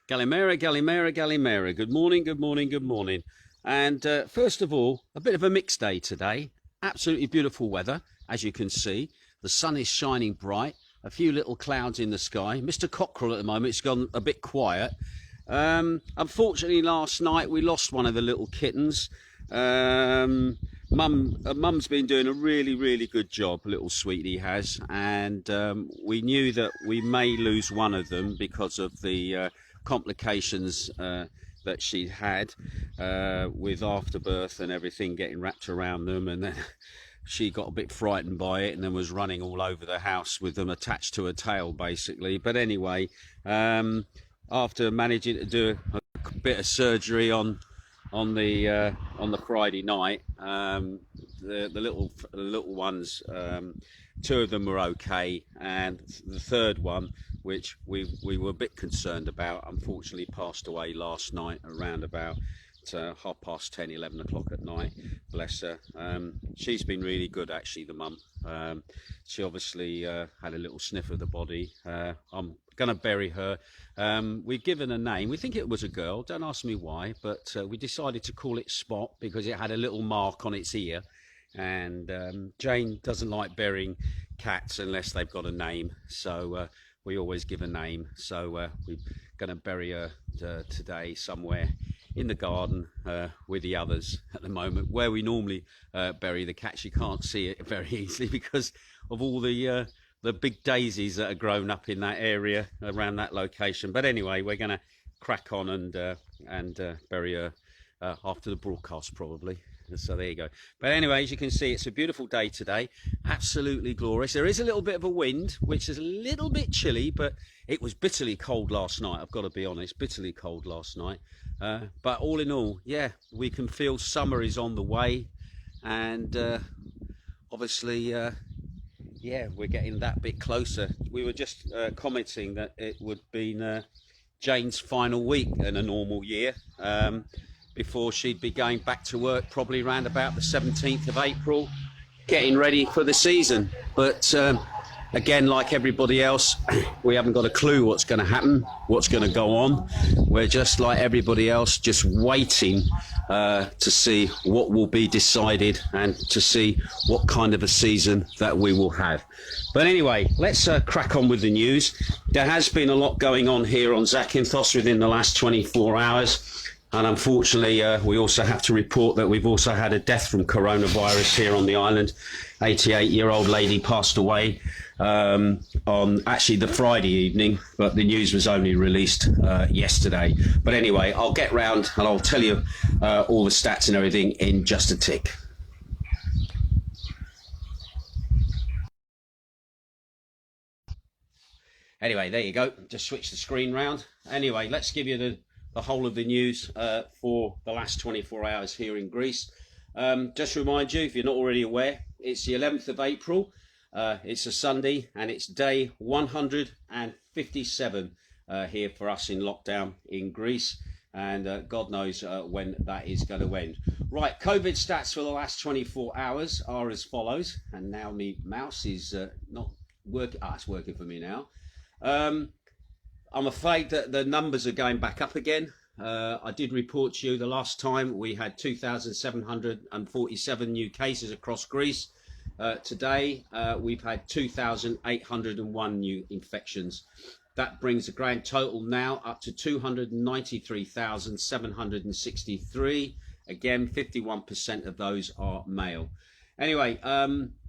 Galimera, Galimera, Galimera. Good morning, good morning, good morning. And first of all, a bit of a mixed day today. Absolutely beautiful weather, as you can see. The sun is shining bright. A few little clouds in the sky. Mr. Cockerel at the moment, it's gone a bit quiet. Unfortunately, last night we lost one of the little kittens. Mum's been doing a really good job, little sweetie has, and we knew that we may lose one of them because of the complications that she had with afterbirth and everything getting wrapped around them, and then she got a bit frightened by it and then was running all over the house with them attached to her tail basically. But anyway, after managing to do a bit of surgery on the Friday night, the little ones, two of them were okay, and the third one, which we were a bit concerned about, unfortunately passed away last night around about 10:30, 11 o'clock at night. Bless her. She's been really good actually, the mum. She obviously had a little sniff of the body. I'm gonna bury her. We've given a name. We think it was a girl, don't ask me why, but we decided to call it Spot because it had a little mark on its ear, and Jane doesn't like burying cats unless they've got a name, so we always give a name. So we're gonna bury her today somewhere in the garden with the others at the moment, where we normally bury the cats. You can't see it very easily because of all the big daisies that are grown up in that area around that location. But anyway, we're going to crack on and bury her after the broadcast probably. So there you go. But anyway, as you can see, it's a beautiful day today. Absolutely glorious. There is a little bit of a wind, which is a little bit chilly, but it was bitterly cold last night. I've got to be honest, bitterly cold last night. But all in all, yeah, we can feel summer is on the way, and obviously, yeah, we're getting that bit closer. We were just commenting that it would be Jane's final week in a normal year, before she'd be going back to work probably around about the 17th of April, getting ready for the season. But again, like everybody else, we haven't got a clue what's going to happen, what's going to go on. We're just like everybody else, just waiting to see what will be decided and to see what kind of a season that we will have. But anyway, let's crack on with the news. There has been a lot going on here on Zakynthos within the last 24 hours. And unfortunately, we also have to report that we've also had a death from coronavirus here on the island. 88-year-old lady passed away on actually the Friday evening, but the news was only released yesterday. But anyway, I'll get round and I'll tell you all the stats and everything in just a tick. Anyway, there you go. Just switch the screen round. Anyway, let's give you the whole of the news for the last 24 hours here in Greece. Just to remind you, if you're not already aware, it's the 11th of April. It's a Sunday, and it's day 157 here for us in lockdown in Greece, and God knows when that is going to end. Right, COVID stats for the last 24 hours are as follows, and now my mouse is not working. It's working for me now. I'm afraid that the numbers are going back up again. I did report to you the last time we had 2,747 new cases across Greece. Today, we've had 2,801 new infections. That brings the grand total now up to 293,763. Again, 51% of those are male. Anyway,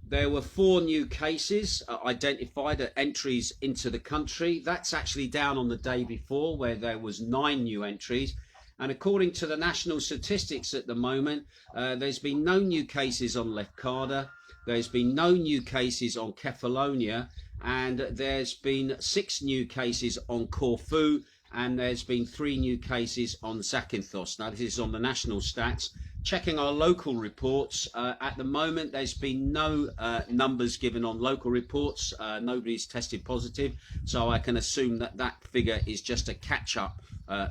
there were 4 new cases identified at entries into the country. That's actually down on the day before, where there was 9 new entries. And according to the national statistics at the moment, there's been no new cases on Macardo. There's been no new cases on Kefalonia, and there's been 6 new cases on Corfu, and there's been 3 new cases on Zakynthos. Now, this is on the national stats. Checking our local reports, at the moment there's been no numbers given on local reports. Nobody's tested positive, so I can assume that that figure is just a catch-up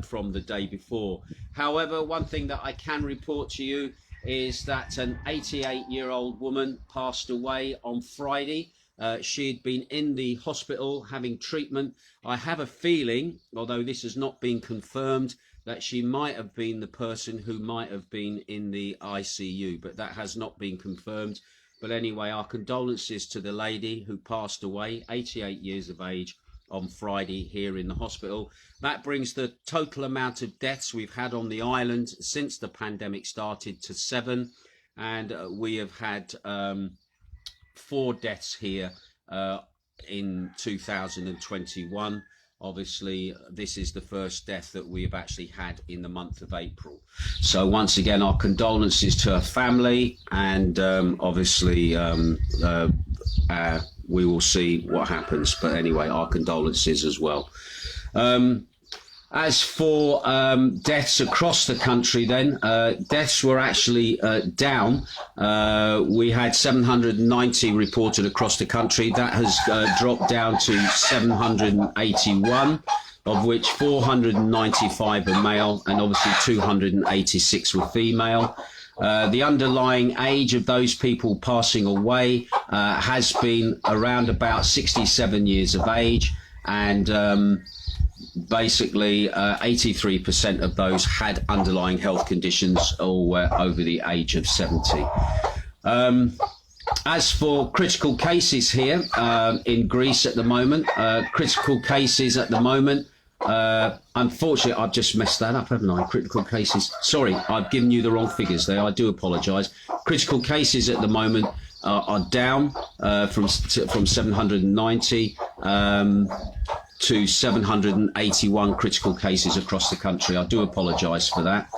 from the day before. However, one thing that I can report to you is that an 88-year-old woman passed away on Friday. She'd been in the hospital having treatment. I have a feeling, although this has not been confirmed, that she might have been the person who might have been in the ICU, but that has not been confirmed. But anyway, our condolences to the lady who passed away, 88 years of age, on Friday here in the hospital. That brings the total amount of deaths we've had on the island since the pandemic started to 7, and we have had 4 deaths here in 2021. Obviously, this is the first death that we have actually had in the month of April. So once again, our condolences to her family, and obviously we will see what happens. But anyway, our condolences as well. As for deaths across the country, then, deaths were actually down. We had 790 reported across the country. That has dropped down to 781, of which 495 are male, and obviously 286 were female. The underlying age of those people passing away has been around about 67 years of age, and basically 83% of those had underlying health conditions or were over the age of 70. As for critical cases here in Greece at the moment, critical cases at the moment, unfortunately I've just messed that up, haven't I? Critical cases, sorry, I've given you the wrong figures there, I do apologise. Critical cases at the moment are down from 790 to 781 critical cases across the country. I do apologise for that.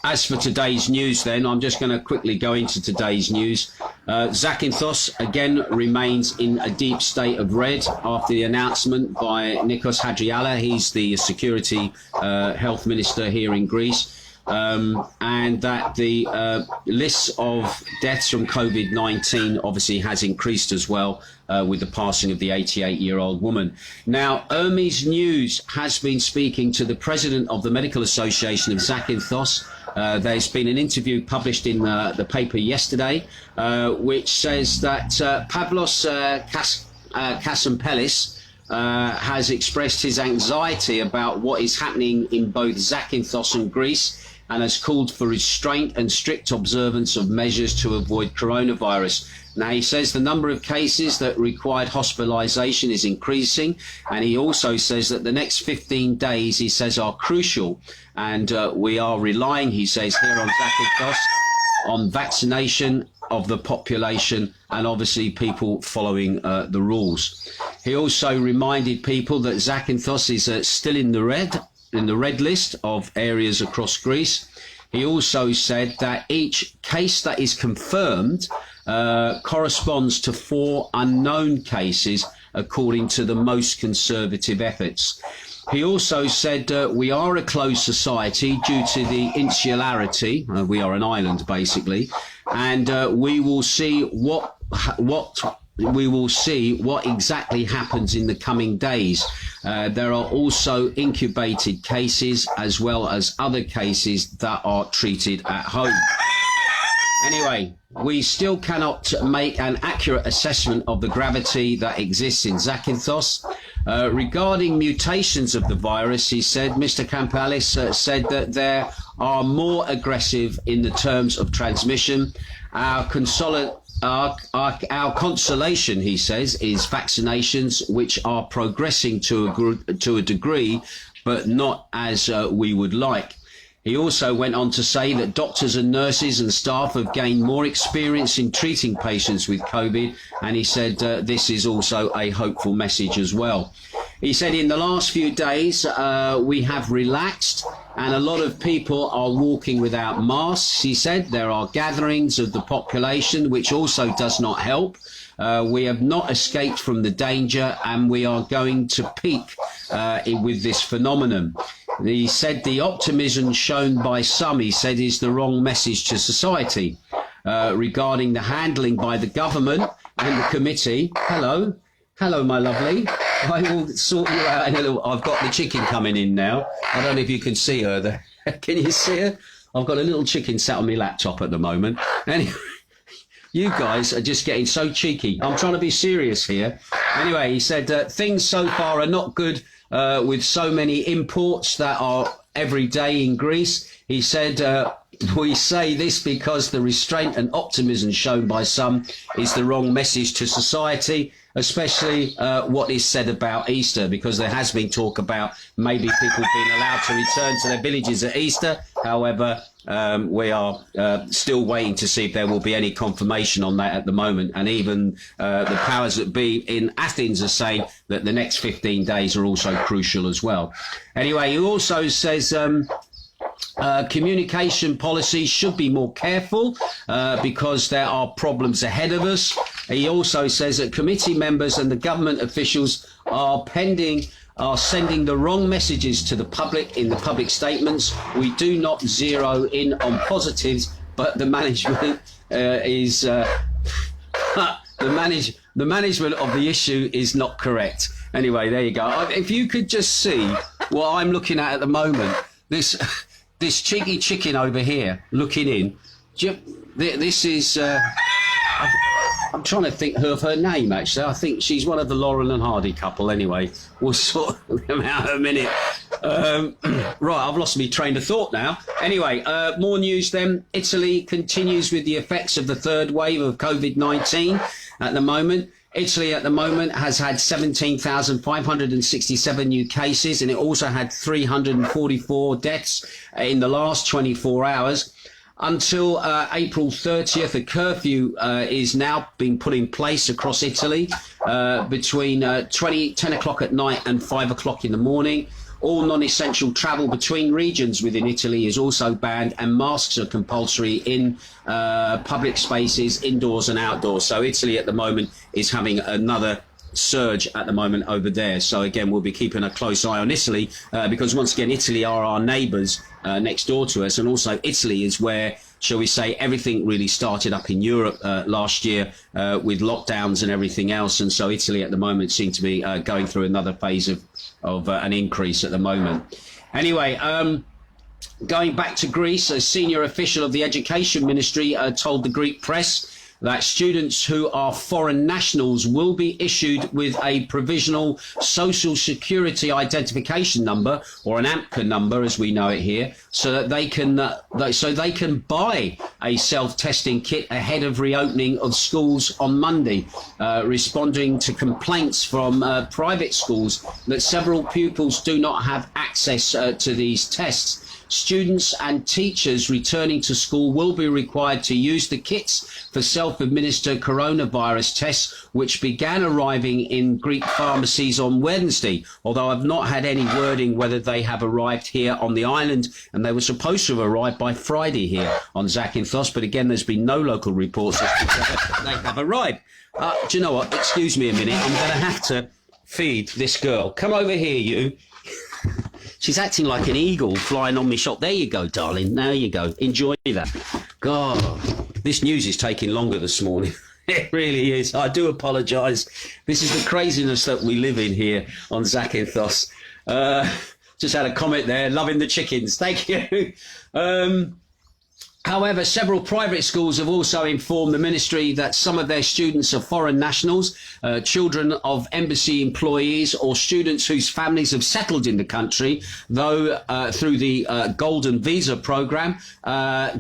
As for today's news then, I'm just going to quickly go into today's news. Zakynthos again remains in a deep state of red after the announcement by Nikos Hadriala. He's the security health minister here in Greece. And that the list of deaths from COVID-19 obviously has increased as well with the passing of the 88-year-old woman. Now, Hermes News has been speaking to the president of the Medical Association of Zakynthos. There's been an interview published in the paper yesterday, which says that Pavlos Kassampelis has expressed his anxiety about what is happening in both Zakynthos and Greece, and has called for restraint and strict observance of measures to avoid coronavirus. Now, he says the number of cases that required hospitalisation is increasing, and he also says that the next 15 days, he says, are crucial, and we are relying, he says, here on Zakynthos, on vaccination of the population and obviously people following the rules. He also reminded people that Zakynthos is still in the red list of areas across Greece. He also said that each case that is confirmed corresponds to 4 unknown cases according to the most conservative efforts. He also said we are a closed society due to the insularity. We are an island basically, and we will see what exactly happens in the coming days. There are also incubated cases as well as other cases that are treated at home. Anyway, we still cannot make an accurate assessment of the gravity that exists in Zakynthos. Regarding mutations of the virus, he said, Mr. Kampalis said that there are more aggressive in the terms of transmission. Our consolation, he says, is vaccinations which are progressing to a degree, but not as we would like. He also went on to say that doctors and nurses and staff have gained more experience in treating patients with COVID, and he said this is also a hopeful message as well. He said in the last few days we have relaxed and a lot of people are walking without masks. He said there are gatherings of the population, which also does not help. We have not escaped from the danger, and we are going to peak with this phenomenon. He said the optimism shown by some, he said, is the wrong message to society. Regarding the handling by the government and the committee. Hello, my lovely. I will sort you out in a little. I've got the chicken coming in now. I don't know if you can see her there. Can you see her? I've got a little chicken sat on my laptop at the moment. Anyway, You guys are just getting so cheeky. I'm trying to be serious here. Anyway, he said, things so far are not good with so many imports that are every day in Greece. He said, we say this because the restraint and optimism shown by some is the wrong message to society, especially what is said about Easter, because there has been talk about maybe people being allowed to return to their villages at Easter. However, we are still waiting to see if there will be any confirmation on that at the moment. And even the powers that be in Athens are saying that the next 15 days are also crucial as well. Anyway, he also says communication policies should be more careful because there are problems ahead of us. He also says that committee members and the government officials are sending the wrong messages to the public in the public statements. We do not zero in on positives, but the management the management of the issue is not correct. Anyway, there you go. If you could just see what I'm looking at the moment, this cheeky chicken over here looking in. This is. I'm trying to think of her name, actually. I think she's one of the Laurel and Hardy couple, anyway. We'll sort them out in a minute. Right, I've lost my train of thought now. Anyway, more news then. Italy continues with the effects of the third wave of COVID-19 at the moment. Italy at the moment has had 17,567 new cases, and it also had 344 deaths in the last 24 hours. Until April 30th, a curfew is now being put in place across Italy between 10 o'clock at night and 5 o'clock in the morning. All non-essential travel between regions within Italy is also banned, and masks are compulsory in public spaces, indoors and outdoors. So Italy at the moment is having another surge at the moment over there. So again, we'll be keeping a close eye on Italy because once again, Italy are our neighbours next door to us, and also Italy is where, shall we say, everything really started up in Europe last year with lockdowns and everything else. And so Italy at the moment seems to be going through another phase of an increase at the moment. Anyway, going back to Greece, a senior official of the Education Ministry told the Greek press that students who are foreign nationals will be issued with a provisional social security identification number, or an AMKA number as we know it here, so that they can buy a self-testing kit ahead of reopening of schools on Monday, responding to complaints from private schools that several pupils do not have access to these tests. Students and teachers returning to school will be required to use the kits for self-administered coronavirus tests, which began arriving in Greek pharmacies on Wednesday, although I've not had any wording whether they have arrived here on the island, and they were supposed to have arrived by Friday here on Zakynthos, but again, there's been no local reports as to whether they have arrived. Do you know what? Excuse me a minute. I'm going to have to feed this girl. Come over here, you. She's acting like an eagle flying on me shot. There you go, darling. There you go. Enjoy that. God, this news is taking longer this morning. It really is. I do apologise. This is the craziness that we live in here on Zakynthos. Just had a comment there. Loving the chickens. Thank you. However, several private schools have also informed the ministry that some of their students are foreign nationals, children of embassy employees, or students whose families have settled in the country, though through the Golden Visa program,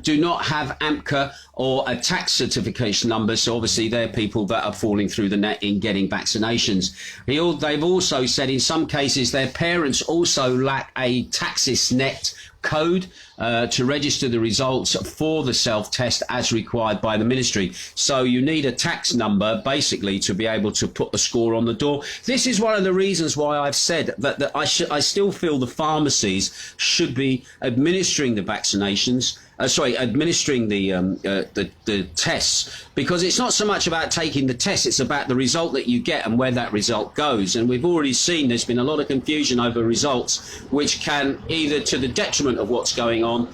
do not have AMKA or a tax certification number. So obviously they're people that are falling through the net in getting vaccinations. They've also said in some cases their parents also lack a TaxisNet code to register the results for the self-test as required by the ministry. So you need a tax number basically to be able to put the score on the door. This is one of the reasons why I've said that I still feel the pharmacies should be administering the vaccinations. Administering the tests, because it's not so much about taking the test, it's about the result that you get and where that result goes. And we've already seen there's been a lot of confusion over results, which can either to the detriment of what's going on,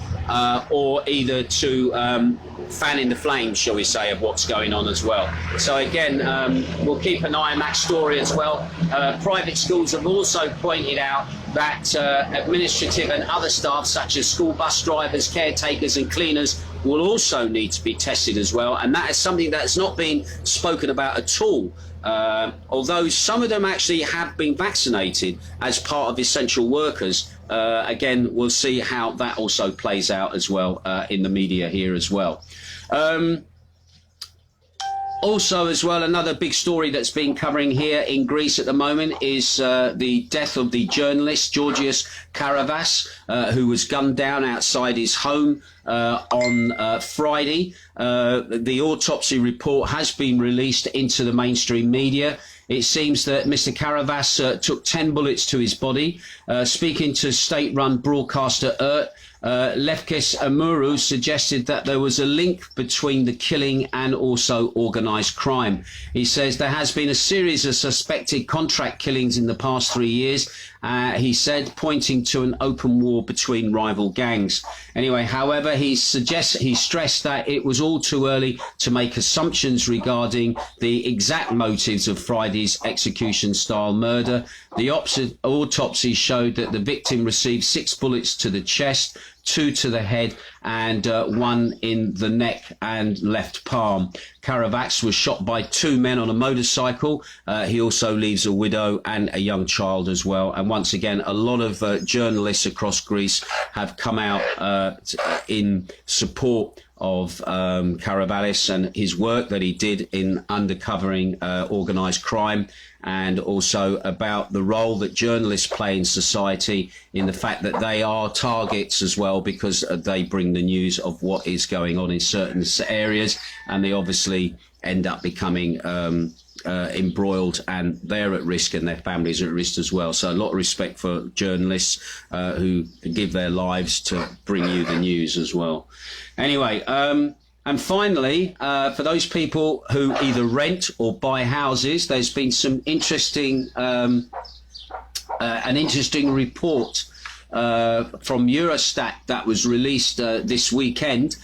or either to fanning the flames, shall we say, of what's going on as well. So again, we'll keep an eye on that story as well. Private schools have also pointed out that administrative and other staff, such as school bus drivers, caretakers and cleaners, will also need to be tested as well. And that is something that's not been spoken about at all. Although some of them actually have been vaccinated as part of essential workers. Again, we'll see how that also plays out as well in the media here as well. Also, as well, another big story that's been covering here in Greece at the moment is the death of the journalist Giorgos Karaivaz, who was gunned down outside his home on Friday. The autopsy report has been released into the mainstream media. It seems that Mr. Karaivaz took 10 bullets to his body. Speaking to state-run broadcaster Lefkis Amuru suggested that there was a link between the killing and also organised crime. He says there has been a series of suspected contract killings in the past 3 years, he said, pointing to an open war between rival gangs. Anyway, however, he stressed that it was all too early to make assumptions regarding the exact motives of Friday's execution-style murder. The autopsy showed that the victim received 6 bullets to the chest, 2 to the head and 1 in the neck and left palm. Karaivaz was shot by 2 men on a motorcycle. He also leaves a widow and a young child as well. And once again, a lot of journalists across Greece have come out in support of Karaivaz and his work that he did in undercovering organised crime, and also about the role that journalists play in society, in the fact that they are targets as well, because they bring the news of what is going on in certain areas, and they obviously end up becoming embroiled, and they're at risk and their families are at risk as well. So a lot of respect for journalists who give their lives to bring you the news as well. Anyway, and finally, for those people who either rent or buy houses, there's been some interesting, an interesting report from Eurostat that was released this weekend,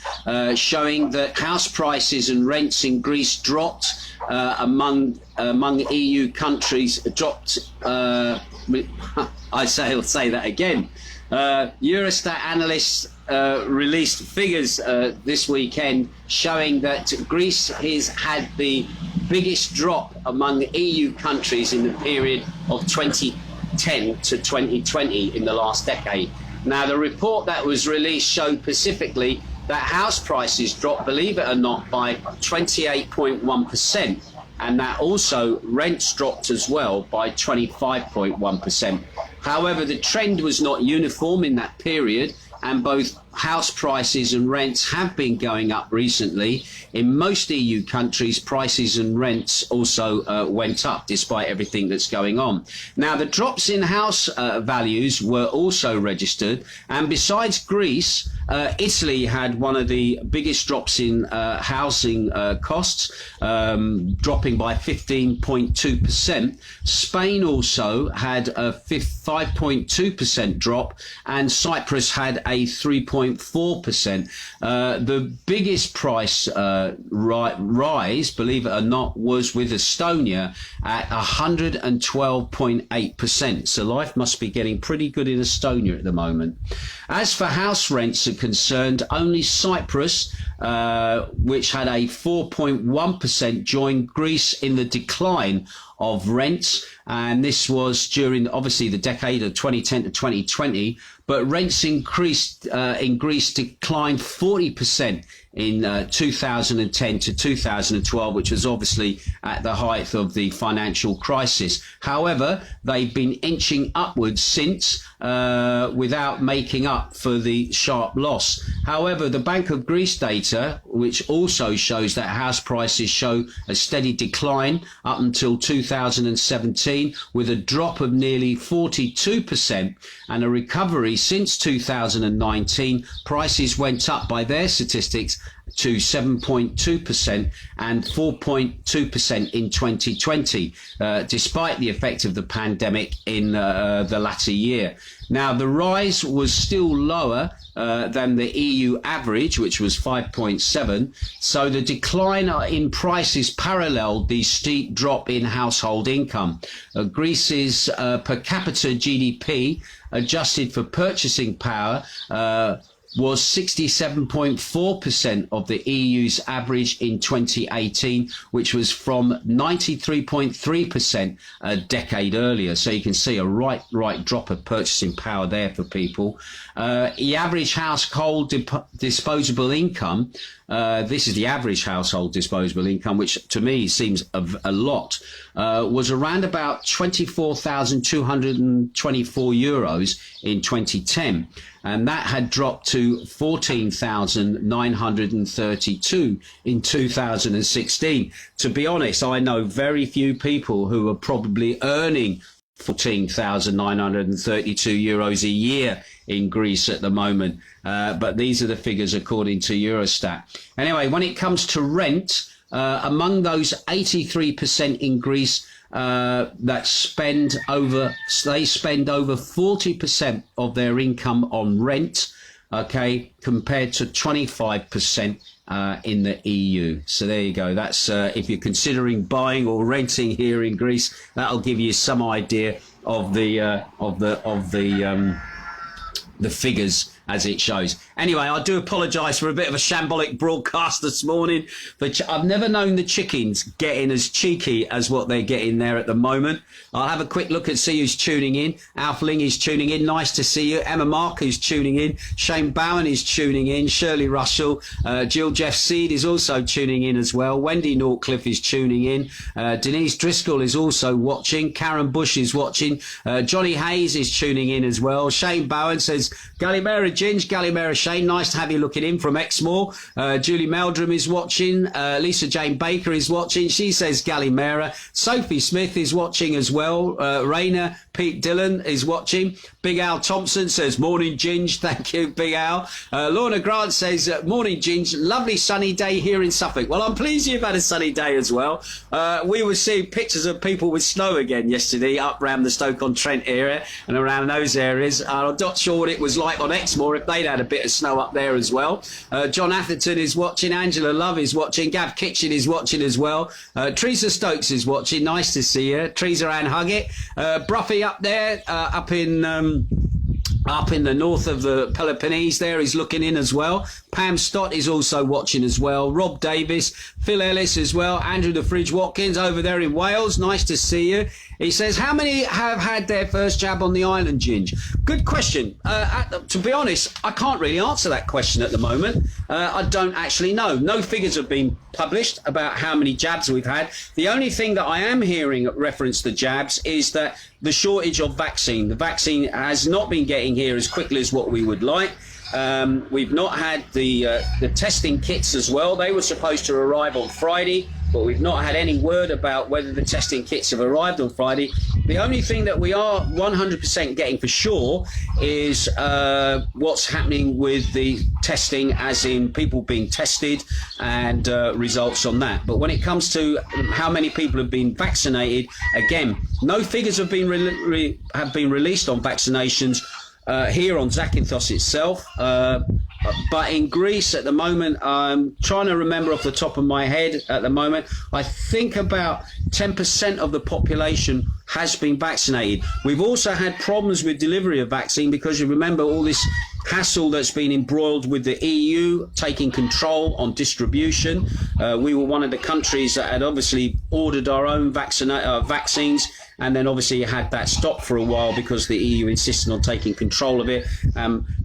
showing that house prices and rents in Greece dropped among EU countries. Dropped. I'll say that again. Eurostat analysts released figures this weekend showing that Greece has had the biggest drop among EU countries in the period of 2010 to 2020 in the last decade. Now, the report that was released showed specifically that house prices dropped, believe it or not, by 28.1%, and that also rents dropped as well by 25.1%. However, the trend was not uniform in that period, and both house prices and rents have been going up recently. In most EU countries, prices and rents also went up despite everything that's going on. Now, the drops in house values were also registered, and besides Greece, Italy had one of the biggest drops in housing costs, dropping by 15.2%. Spain also had a 5.2% drop, and Cyprus had a 3.4%. The biggest price rise, believe it or not, was with Estonia at 112.8%. So life must be getting pretty good in Estonia at the moment. As for house rents are concerned, only Cyprus, which had a 4.1%, joined Greece in the decline of rents, and this was during obviously the decade of 2010 to 2020, but rents increased in Greece declined 40% in 2010 to 2012, which was obviously at the height of the financial crisis. However, they've been inching upwards since, without making up for the sharp loss. However, the Bank of Greece data, which also shows that house prices show a steady decline up until 2017, with a drop of nearly 42% and a recovery since 2019, prices went up by their statistics to 7.2% and 4.2% in 2020, despite the effect of the pandemic in the latter year. Now, the rise was still lower than the EU average, which was 5.7. So the decline in prices paralleled the steep drop in household income. Greece's per capita GDP, adjusted for purchasing power, was 67.4% of the EU's average in 2018, which was from 93.3% a decade earlier. So you can see a right drop of purchasing power there for people. The average household disposable income, this is the average household disposable income, which to me seems a lot, was around about 24,224 euros in 2010. And that had dropped to 14,932 in 2016. To be honest, I know very few people who are probably earning 14,932 euros a year in Greece at the moment. But these are the figures according to Eurostat. Anyway, when it comes to rent, among those 83% in Greece that spend over 40% of their income on rent, okay, compared to 25% in the EU. So there you go. That's if you're considering buying or renting here in Greece, that'll give you some idea of the figures as it shows. Anyway, I do apologise for a bit of a shambolic broadcast this morning, but I've never known the chickens getting as cheeky as what they're getting there at the moment. I'll have a quick look and see who's tuning in. Alf Ling is tuning in. Nice to see you. Emma Mark is tuning in. Shane Bowen is tuning in. Shirley Russell. Jill Jeff Seed is also tuning in as well. Wendy Norcliffe is tuning in. Denise Driscoll is also watching. Karen Bush is watching. Johnny Hayes is tuning in as well. Shane Bowen says, Galimera Ginge, Galimera Shane, nice to have you looking in from Exmoor. Julie Meldrum is watching. Lisa Jane Baker is watching. She says Galimera. Sophie Smith is watching as well. Raina Pete Dillon is watching. Big Al Thompson says, morning Ginge. Thank you, Big Al. Lorna Grant says, morning Ginge. Lovely sunny day here in Suffolk. Well, I'm pleased you've had a sunny day as well. We were seeing pictures of people with snow again yesterday up around the Stoke-on-Trent area and around those areas. I'm not sure what it was like on Exmoor if they'd had a bit of snow up there as well. John Atherton is watching. Angela Love is watching. Gav Kitchen is watching as well. Teresa Stokes is watching. Nice to see you. Teresa Ann Huggett. Bruffy up there, up in the north of the Peloponnese there is looking in as well. Pam Stott is also watching as well. Rob Davis, Phil Ellis as well. Andrew the Fridge Watkins over there in Wales. Nice to see you. He says, how many have had their first jab on the island, Ginge? Good question. To be honest, I can't really answer that question at the moment. I don't actually know. No figures have been published about how many jabs we've had. The only thing that I am hearing reference to jabs is that the shortage of vaccine. The vaccine has not been getting here as quickly as what we would like. We've not had the testing kits as well. They were supposed to arrive on Friday, but we've not had any word about whether the testing kits have arrived on Friday. The only thing that we are 100% getting for sure is what's happening with the testing, as in people being tested and results on that. But when it comes to how many people have been vaccinated, again, no figures have been released on vaccinations here on Zakynthos itself. But in Greece at the moment, I'm trying to remember off the top of my head at the moment, I think about 10% of the population has been vaccinated. We've also had problems with delivery of vaccine because you remember all this hassle that's been embroiled with the EU taking control on distribution. We were one of the countries that had obviously ordered our own vaccines, and then obviously had that stopped for a while because the EU insisted on taking control of it.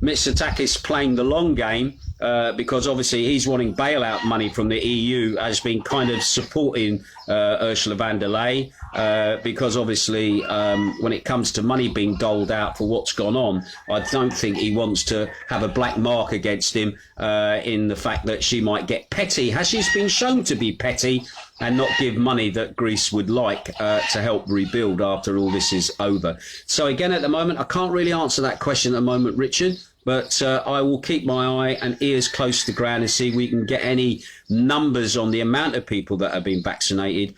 Mitsotakis playing the long game because obviously he's wanting bailout money from the EU, has been kind of supporting Ursula von der Leyen because obviously when it comes to money being doled out for what's gone on, I don't think he wants to have a black mark against him in the fact that she might get petty, as she's been shown to be petty, and not give money that Greece would like to help rebuild after all this is over. So again, at the moment, I can't really answer that question at the moment, Richard. but I will keep my eye and ears close to the ground and see if we can get any numbers on the amount of people that have been vaccinated.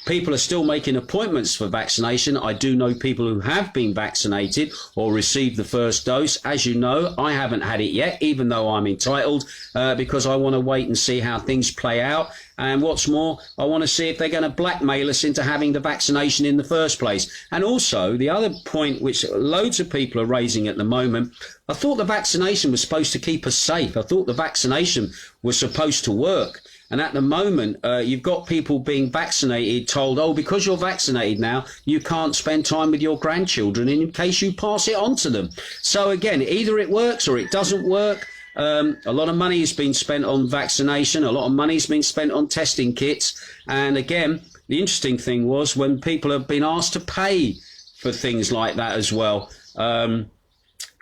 People are still making appointments for vaccination. I do know people who have been vaccinated or received the first dose. As you know, I haven't had it yet, even though I'm entitled, because I want to wait and see how things play out. And what's more, I want to see if they're going to blackmail us into having the vaccination in the first place. And also, the other point which loads of people are raising at the moment, I thought the vaccination was supposed to keep us safe. I thought the vaccination was supposed to work. And at the moment, you've got people being vaccinated told, oh, because you're vaccinated now, you can't spend time with your grandchildren in case you pass it on to them. So again, either it works or it doesn't work. A lot of money has been spent on vaccination. A lot of money has been spent on testing kits. And again, the interesting thing was when people have been asked to pay for things like that as well.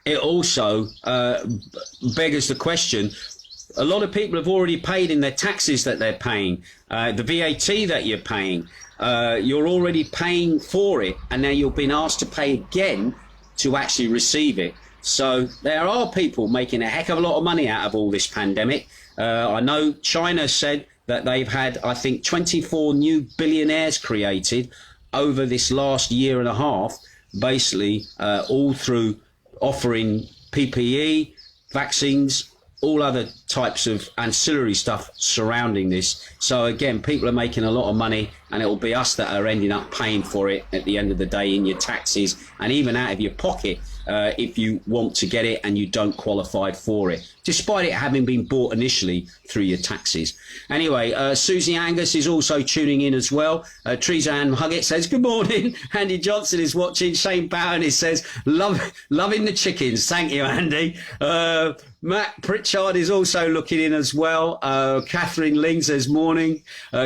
It also beggars the question. A lot of people have already paid in their taxes that they're paying, the VAT that you're paying. You're already paying for it, and now you've been asked to pay again to actually receive it. So there are people making a heck of a lot of money out of all this pandemic. I know China said that they've had, I think, 24 new billionaires created over this last year and a half, basically all through offering PPE, vaccines, all other types of ancillary stuff surrounding this. So again, people are making a lot of money, and it will be us that are ending up paying for it at the end of the day in your taxes and even out of your pocket if you want to get it and you don't qualify for it, despite it having been bought initially through your taxes. Anyway, Susie Angus is also tuning in as well. Teresa Ann Huggett says, good morning. Andy Johnson is watching. Shane Bowen says, loving the chickens. Thank you, Andy. Matt Pritchard is also looking in as well. Catherine Ling says morning.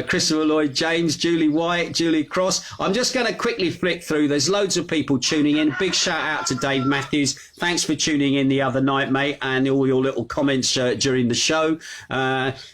Christopher Lloyd James, Julie White, Julie Cross. I'm just going to quickly flick through. There's loads of people tuning in. Big shout out to Dave Matthews. Thanks for tuning in the other night, mate, and all your little comments during the show.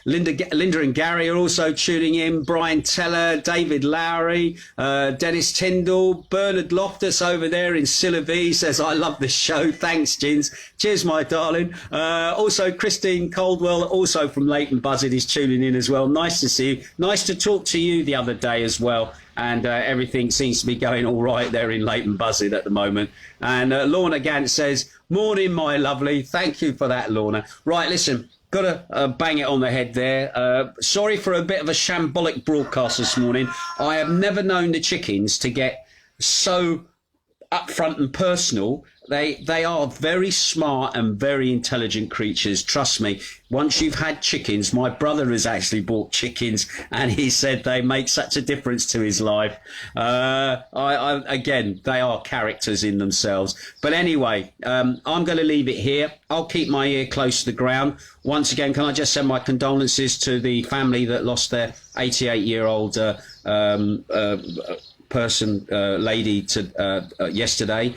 Linda and Gary are also tuning in. Brian Teller, David Lowry, Dennis Tyndall, Bernard Loftus over there in Sillaby says, I love the show. Thanks, Gins. Cheers, my darling. Also, Christine Coldwell, also from Leighton Buzzard, is tuning in as well. Nice to see you. Nice to talk to you the other day as well. And everything seems to be going all right there in Leighton Buzzard at the moment. And Lorna Gant says, morning, my lovely. Thank you for that, Lorna. Right, listen, got to bang it on the head there. Sorry for a bit of a shambolic broadcast this morning. I have never known the chickens to get so upfront and personal. They are very smart and very intelligent creatures. Trust me. Once you've had chickens, my brother has actually bought chickens, and he said they make such a difference to his life. Again, they are characters in themselves. But anyway, I'm going to leave it here. I'll keep my ear close to the ground. Once again, can I just send my condolences to the family that lost their 88-year-old lady yesterday.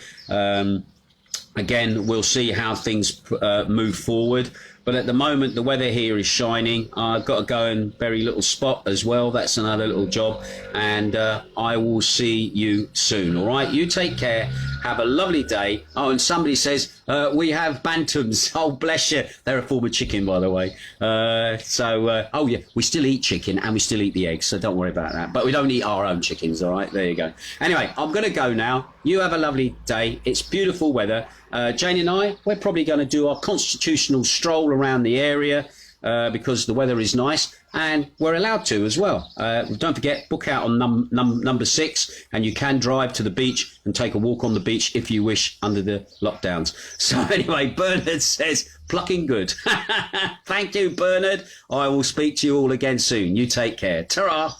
Again, we'll see how things move forward. But at the moment, the weather here is shining. I've got to go and bury little Spot as well. That's another little job. And I will see you soon. All right? You take care. Have a lovely day. Oh, and somebody says, we have bantams. Oh, bless you. They're a form of chicken, by the way. Oh, yeah, we still eat chicken and we still eat the eggs. So don't worry about that. But we don't eat our own chickens. All right? There you go. Anyway, I'm going to go now. You have a lovely day. It's beautiful weather. Jane and I, we're probably going to do our constitutional stroll around the area because the weather is nice, and we're allowed to as well. Don't forget, book out on number 6, and you can drive to the beach and take a walk on the beach if you wish under the lockdowns. So anyway, Bernard says, plucking good. Thank you, Bernard. I will speak to you all again soon. You take care. Ta-ra.